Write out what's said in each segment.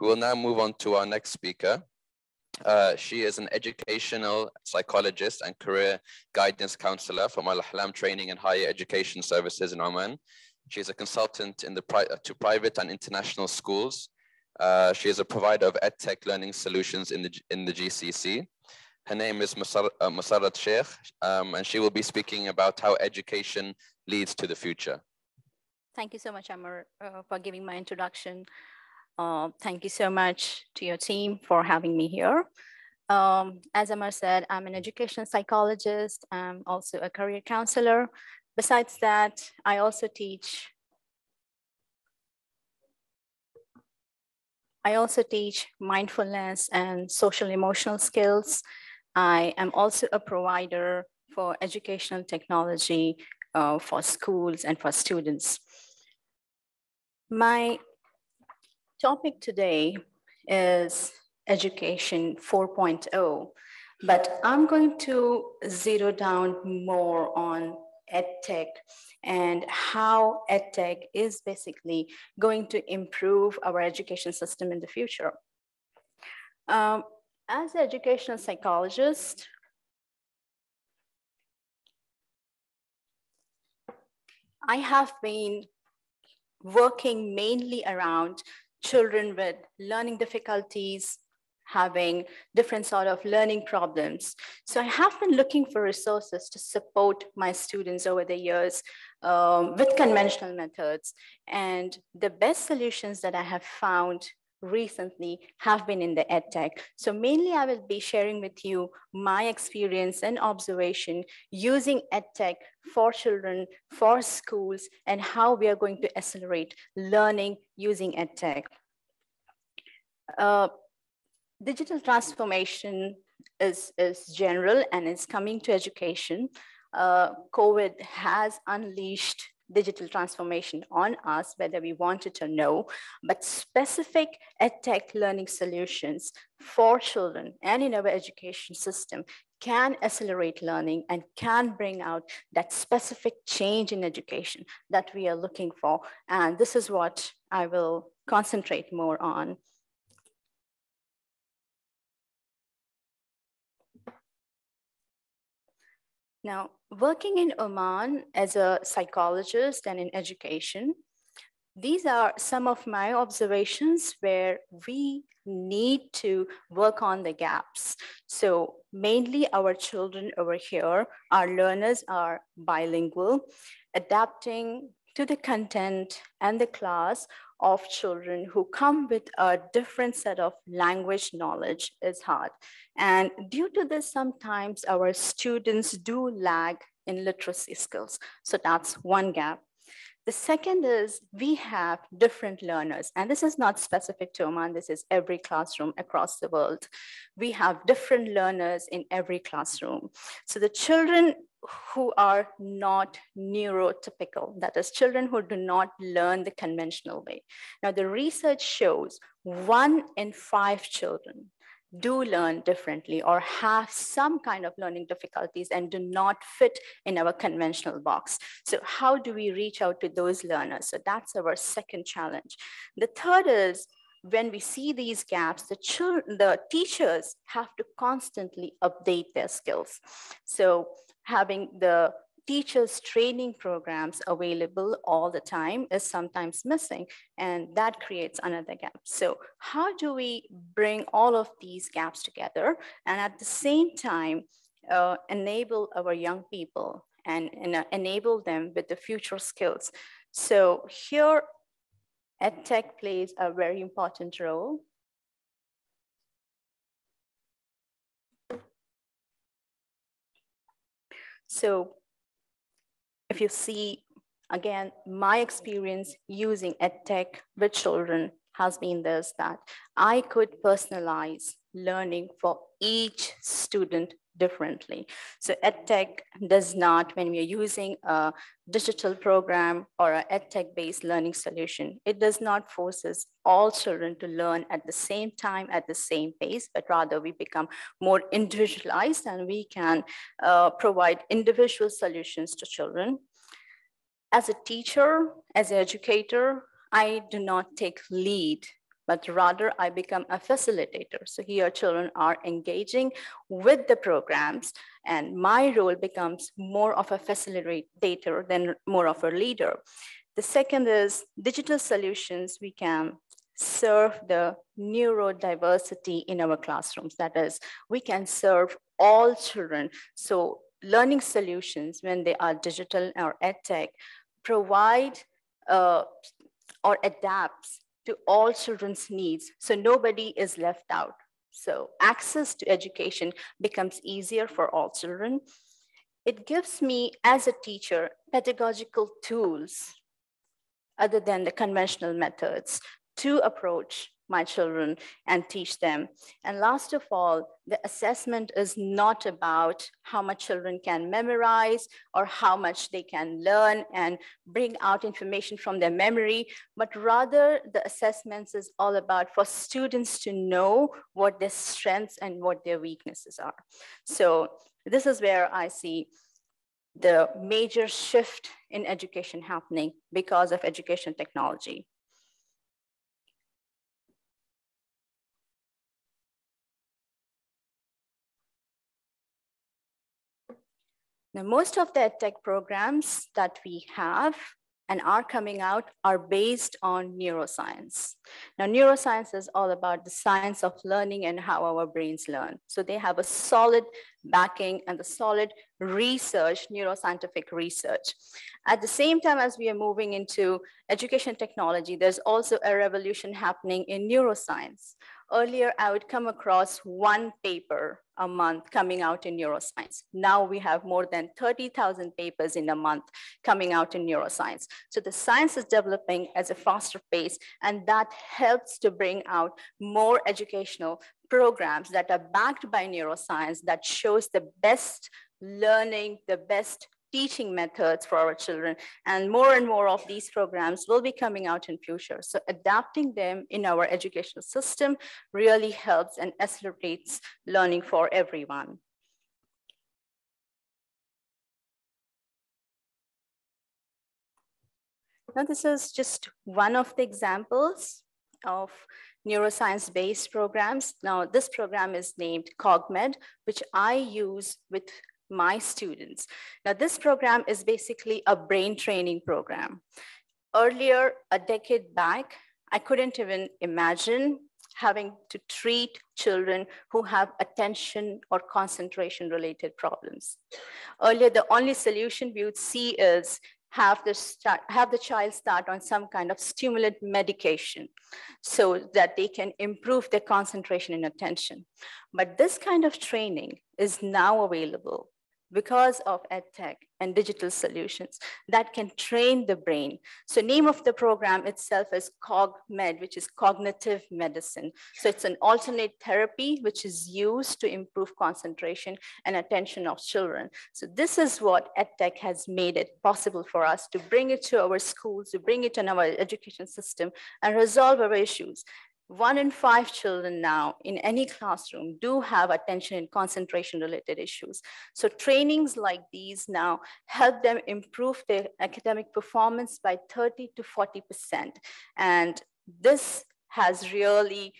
We will now move on to our next speaker. She is an educational psychologist and career guidance counselor from Ahlam Training and Higher Education Services in Oman. She is a consultant in to private and international schools. She is a provider of EdTech learning solutions in the GCC. Her name is Massarat Shaikh, and she will be speaking about how education leads to the future. Thank you so much, Amar, for giving my introduction. Thank you so much to your team for having me here. As Amar said, I'm an educational psychologist. I'm also a career counselor. Besides that, I also teach mindfulness and social emotional skills. I am also a provider for educational technology for schools and for students. My topic today is Education 4.0, but I'm going to zero down more on EdTech and how EdTech is basically going to improve our education system in the future. As an educational psychologist, I have been working mainly around children with learning difficulties, having different sort of learning problems. So I have been looking for resources to support my students over the years with conventional methods. And the best solutions that I have found recently have been in the EdTech. So mainly I will be sharing with you my experience and observation using EdTech for children, for schools, and how we are going to accelerate learning using EdTech. Digital transformation is general and is coming to education. COVID has unleashed digital transformation on us, whether we want it or no, but specific EdTech learning solutions for children and in our education system can accelerate learning and can bring out that specific change in education that we are looking for. And this is what I will concentrate more on. Now, working in Oman as a psychologist and in education, these are some of my observations where we need to work on the gaps. So mainly our children over here, our learners are bilingual, adapting to the content and the class of children who come with a different set of language knowledge is hard. And due to this, sometimes our students do lag in literacy skills. So that's one gap. The second is we have different learners, and this is not specific to Oman, this is every classroom across the world. We have different learners in every classroom. So the children who are not neurotypical, that is children who do not learn the conventional way. Now the research shows 1 in 5 children do learn differently or have some kind of learning difficulties and do not fit in our conventional box. So how do we reach out to those learners? So that's our second challenge. The third is when we see these gaps, the teachers have to constantly update their skills. So having the teachers training programs available all the time is sometimes missing, and that creates another gap. So how do we bring all of these gaps together and at the same time enable our young people and enable them with the future skills? So here EdTech plays a very important role. So if you see, again, my experience using EdTech with children has been this, that I could personalize learning for each student differently. So EdTech does not, when we are using a digital program or an EdTech-based learning solution, it does not force all children to learn at the same time, at the same pace, but rather we become more individualized and we can provide individual solutions to children. As a teacher, as an educator, I do not take lead but rather I become a facilitator. So here children are engaging with the programs, and my role becomes more of a facilitator than more of a leader. The second is digital solutions. We can serve the neurodiversity in our classrooms. That is, we can serve all children. So learning solutions, when they are digital or edtech, provide or adapts to all children's needs, so nobody is left out. So access to education becomes easier for all children. It gives me, as a teacher, pedagogical tools other than the conventional methods to approach my children and teach them. And last of all, the assessment is not about how much children can memorize or how much they can learn and bring out information from their memory, but rather the assessments is all about for students to know what their strengths and what their weaknesses are. So this is where I see the major shift in education happening because of education technology. Now, most of the EdTech programs that we have and are coming out are based on neuroscience. Now, neuroscience is all about the science of learning and how our brains learn. So they have a solid backing and the solid research, neuroscientific research. At the same time as we are moving into education technology, there's also a revolution happening in neuroscience. Earlier, I would come across one paper a month coming out in neuroscience. Now we have more than 30,000 papers in a month coming out in neuroscience. So the science is developing at a faster pace, and that helps to bring out more educational programs that are backed by neuroscience that shows the best learning, the best teaching methods for our children. And more of these programs will be coming out in future. So adapting them in our educational system really helps and accelerates learning for everyone. Now, this is just one of the examples of neuroscience-based programs. Now, this program is named CogMed, which I use with my students. Now, this program is basically a brain training program. Earlier, a decade back, I couldn't even imagine having to treat children who have attention or concentration related problems. Earlier, the only solution we would see is have the child start on some kind of stimulant medication so that they can improve their concentration and attention. But this kind of training is now available because of EdTech and digital solutions that can train the brain. So name of the program itself is CogMed, which is cognitive medicine. So it's an alternate therapy which is used to improve concentration and attention of children. So this is what EdTech has made it possible for us to bring it to our schools, to bring it in our education system and resolve our issues. 1 in 5 children now in any classroom do have attention and concentration related issues. So trainings like these now help them improve their academic performance by 30 to 40%. And this has really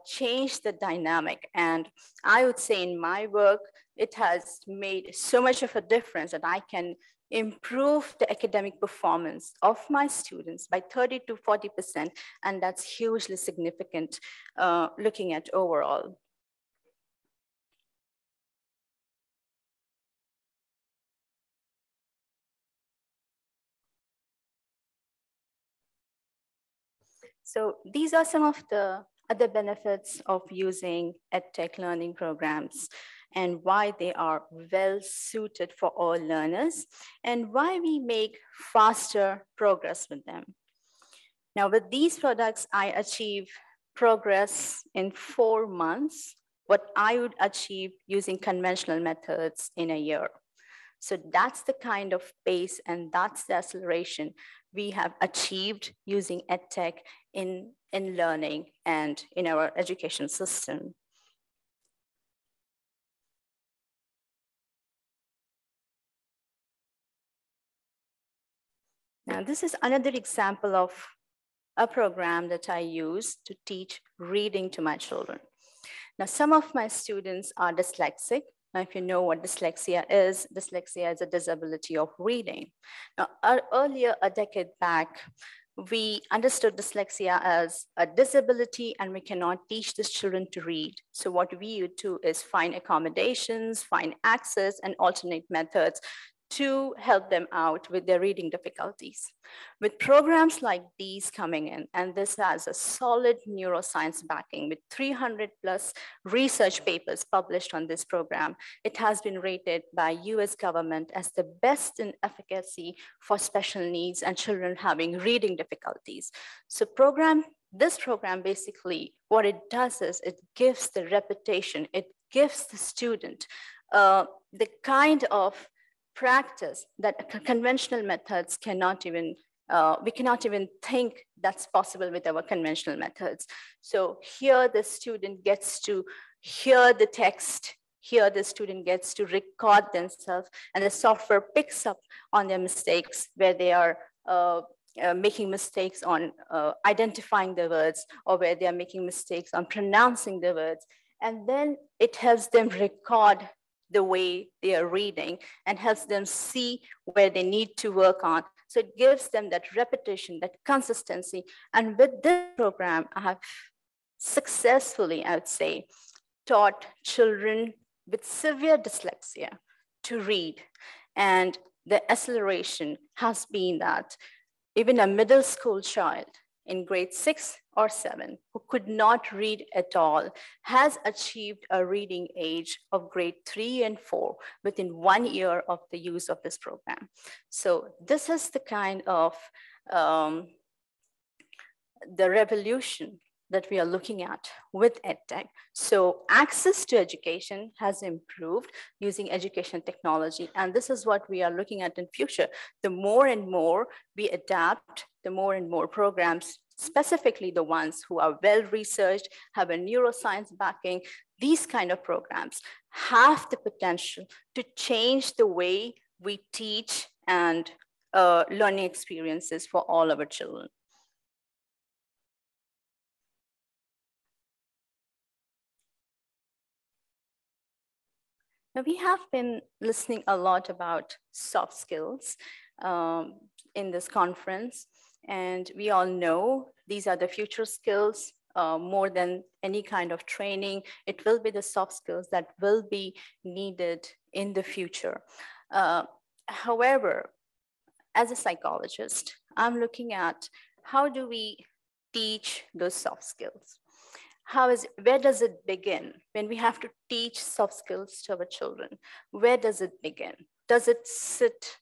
changed the dynamic. And I would say in my work, it has made so much of a difference that I can improve the academic performance of my students by 30 to 40%, and that's hugely significant looking at overall. So these are some of the other benefits of using EdTech learning programs and why they are well suited for all learners and why we make faster progress with them. Now, with these products, I achieve progress in 4 months, what I would achieve using conventional methods in a year. So that's the kind of pace and that's the acceleration we have achieved using EdTech in learning and in our education system. Now, this is another example of a program that I use to teach reading to my children. Now, some of my students are dyslexic. Now, if you know what dyslexia is a disability of reading. Now, earlier, a decade back, we understood dyslexia as a disability and we cannot teach these children to read. So what we would do is find accommodations, find access and alternate methods to help them out with their reading difficulties. With programs like these coming in, and this has a solid neuroscience backing with 300 plus research papers published on this program, it has been rated by US government as the best in efficacy for special needs and children having reading difficulties. So this program basically, what it does is it gives the repetition, it gives the student the kind of practice that conventional methods cannot even, we cannot even think that's possible with our conventional methods. So here the student gets to hear the text, here the student gets to record themselves, and the software picks up on their mistakes where they are making mistakes on identifying the words, or where they are making mistakes on pronouncing the words. And then it helps them record the way they are reading and helps them see where they need to work on. So it gives them that repetition, that consistency. And with this program, I have successfully, I would say, taught children with severe dyslexia to read. And the acceleration has been that even a middle school child in grade 6 or 7 who could not read at all has achieved a reading age of grade 3 and 4 within 1 year of the use of this program. So this is the kind of the revolution that we are looking at with EdTech. So access to education has improved using education technology. And this is what we are looking at in future. The more and more we adapt, the more and more programs, specifically the ones who are well-researched, have a neuroscience backing, these kind of programs have the potential to change the way we teach and learning experiences for all our children. Now, we have been listening a lot about soft skills in this conference, and we all know these are the future skills. More than any kind of training, it will be the soft skills that will be needed in the future. However, as a psychologist, I'm looking at how do we teach those soft skills? Where does it begin when we have to teach soft skills to our children? Where does it begin? Does it sit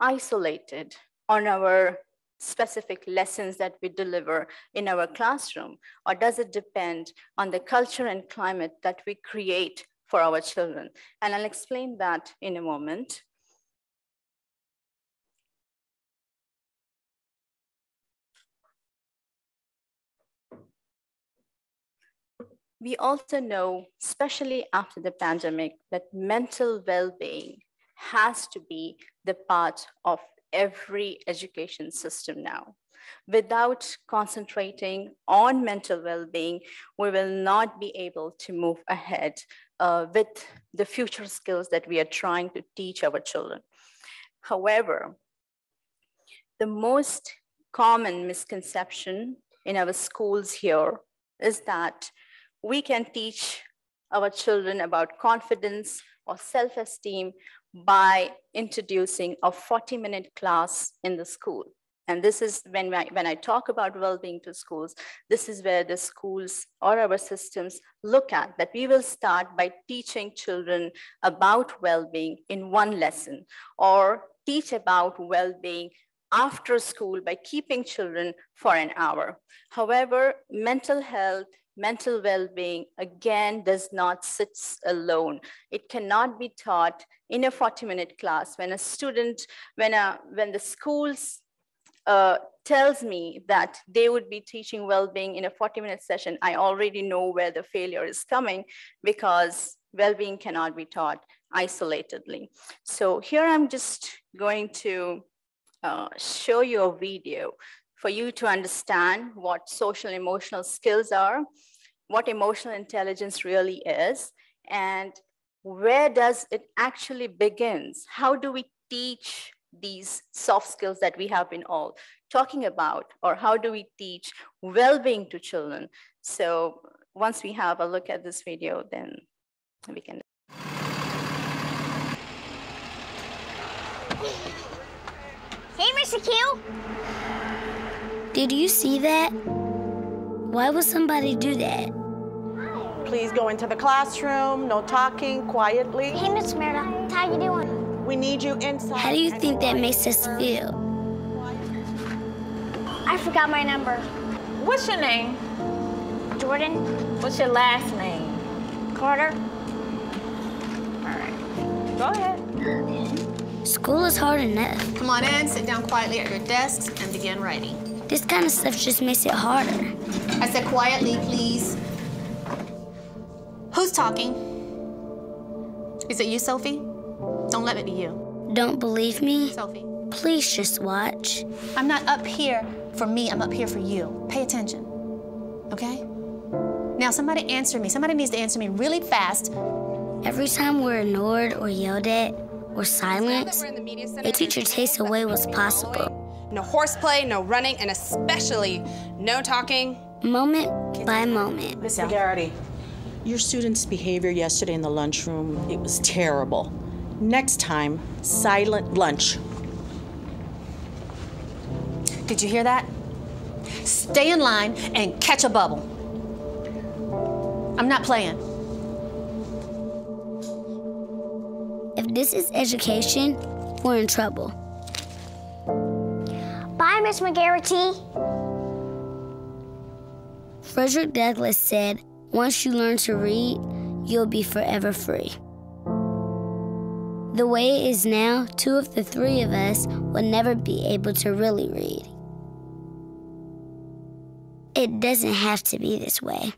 isolated on our specific lessons that we deliver in our classroom? Or does it depend on the culture and climate that we create for our children? And I'll explain that in a moment. We also know, especially after the pandemic, that mental well-being has to be the part of every education system now. Without concentrating on mental well-being, we will not be able to move ahead with the future skills that we are trying to teach our children. However, the most common misconception in our schools here is that we can teach our children about confidence or self-esteem by introducing a 40-minute class in the school. And this is when I talk about well-being to schools, this is where the schools or our systems look at that we will start by teaching children about well-being in one lesson, or teach about well-being after school by keeping children for an hour. However, mental health, mental well-being, again, does not sit alone. It cannot be taught in a 40-minute class. When a student, when the schools tells me that they would be teaching well-being in a 40-minute session, I already know where the failure is coming, because well-being cannot be taught isolatedly. So here I'm just going to show you a video for you to understand what social and emotional skills are, what emotional intelligence really is, and where does it actually begins? How do we teach these soft skills that we have been all talking about, or how do we teach well-being to children? So once we have a look at this video, then we can. Hey, Mr. Q. Did you see that? Why would somebody do that? Please go into the classroom, no talking, quietly. Hey, Miss Meredith, how you doing? We need you inside. How do you think that makes us feel? I forgot my number. What's your name? Jordan? What's your last name? Carter? All right. Go ahead. School is hard enough. Come on in, sit down quietly at your desks, and begin writing. This kind of stuff just makes it harder. I said quietly, please. Who's talking? Is it you, Sophie? Don't let it be you. Don't believe me? Sophie. Please just watch. I'm not up here for me, I'm up here for you. Pay attention, okay? Now somebody answer me. Somebody needs to answer me really fast. Every time we're ignored or yelled at or silenced, a teacher takes away what's possible. No horseplay, no running, and especially no talking. Moment by moment. Miss Garrity, your student's behavior yesterday in the lunchroom, it was terrible. Next time, silent lunch. Did you hear that? Stay in line and catch a bubble. I'm not playing. If this is education, we're in trouble. Bye, Miss McGarrity. Frederick Douglass said, once you learn to read, you'll be forever free. The way it is now, 2 of the 3 of us will never be able to really read. It doesn't have to be this way.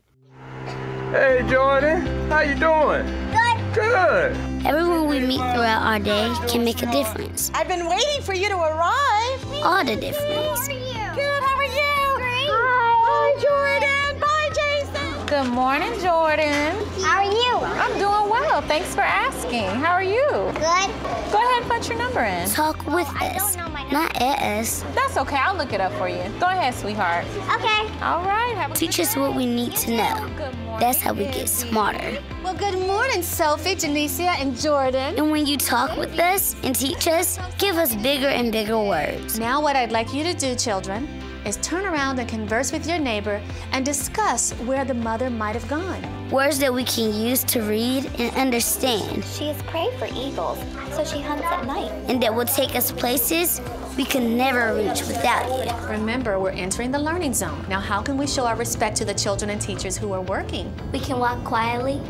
Hey, Jordan. How you doing? Good. Good. Everyone we meet throughout our day can make a difference. I've been waiting for you to arrive. All the difference. Good, how are you? Great. Hi, Jordan. Bye, Jason. Good morning, Jordan. How are you? I'm doing well. Thanks for asking. How are you? Good. Go ahead and put your number in. Talk with I us, don't know my number. not at us. That's okay. I'll look it up for you. Go ahead, sweetheart. Okay. All right. Have a Teach good us day. what we need to know. Good morning. That's how we get smarter. Well, good morning, Sophie, Janicia, and Jordan. And when you talk with us and teach us, give us bigger and bigger words. Now what I'd like you to do, children, is turn around and converse with your neighbor and discuss where the mother might have gone. Words that we can use to read and understand, She is prey for eagles, so she hunts at night. and that will take us places we can never reach without you. Remember, we're entering the learning zone. Now, how can we show our respect to the children and teachers who are working? We can walk quietly.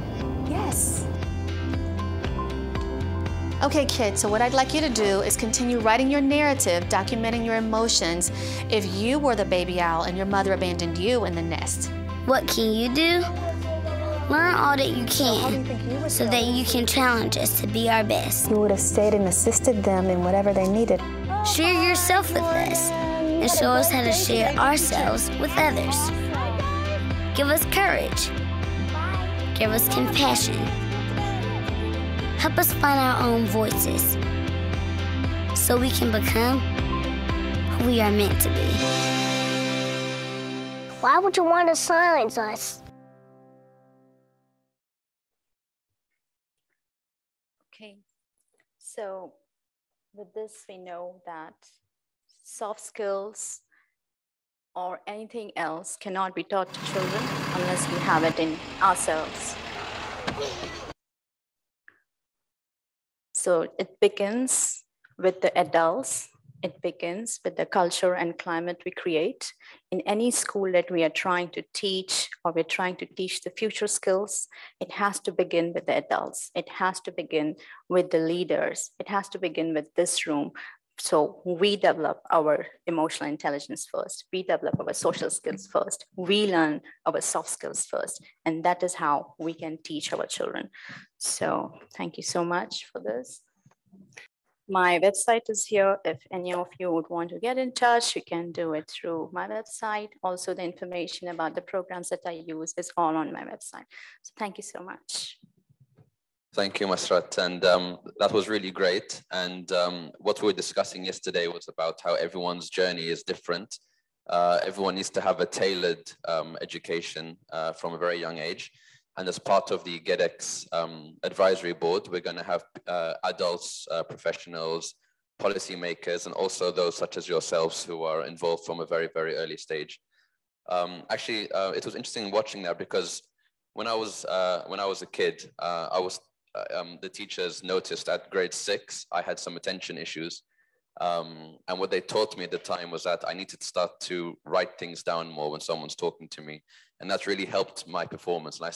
Yes. Okay, kids, so what I'd like you to do is continue writing your narrative, documenting your emotions if you were the baby owl and your mother abandoned you in the nest. What can you do? Learn all that you can so that you can challenge us to be our best. You would have stayed and assisted them in whatever they needed. Share yourself with us and show us how to share ourselves with others. Give us courage. Give us compassion. Help us find our own voices so we can become who we are meant to be. Why would you want to silence us? Okay, so with this, we know that soft skills or anything else cannot be taught to children unless we have it in ourselves. So it begins with the adults. It begins with the culture and climate we create. In any school that we are trying to teach or we're trying to teach the future skills, it has to begin with the adults. It has to begin with the leaders. It has to begin with this room. So we develop our emotional intelligence first. We develop our social skills first. We learn our soft skills first. And that is how we can teach our children. So thank you so much for this. My website is here. If any of you would want to get in touch, you can do it through my website. Also, the information about the programs that I use is all on my website. So thank you so much. Thank you, Massarat. And that was really great. And what we were discussing yesterday was about how everyone's journey is different. Everyone needs to have a tailored education from a very young age. And as part of the GHEDEX advisory board, we're going to have adults, professionals, policymakers, and also those such as yourselves who are involved from a very, very early stage. Actually, it was interesting watching that because when I was a kid, the teachers noticed at grade 6, I had some attention issues. And what they taught me at the time was that I needed to start to write things down more when someone's talking to me. And that's really helped my performance. And I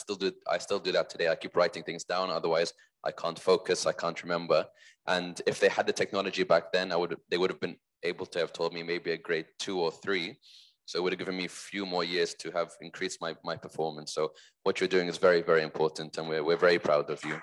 still do that today. I keep writing things down. Otherwise, I can't focus. I can't remember. And if they had the technology back then, they would have been able to have told me maybe at grade 2 or 3. So it would have given me a few more years to have increased my performance. So what you're doing is very, very important. And we're very proud of you.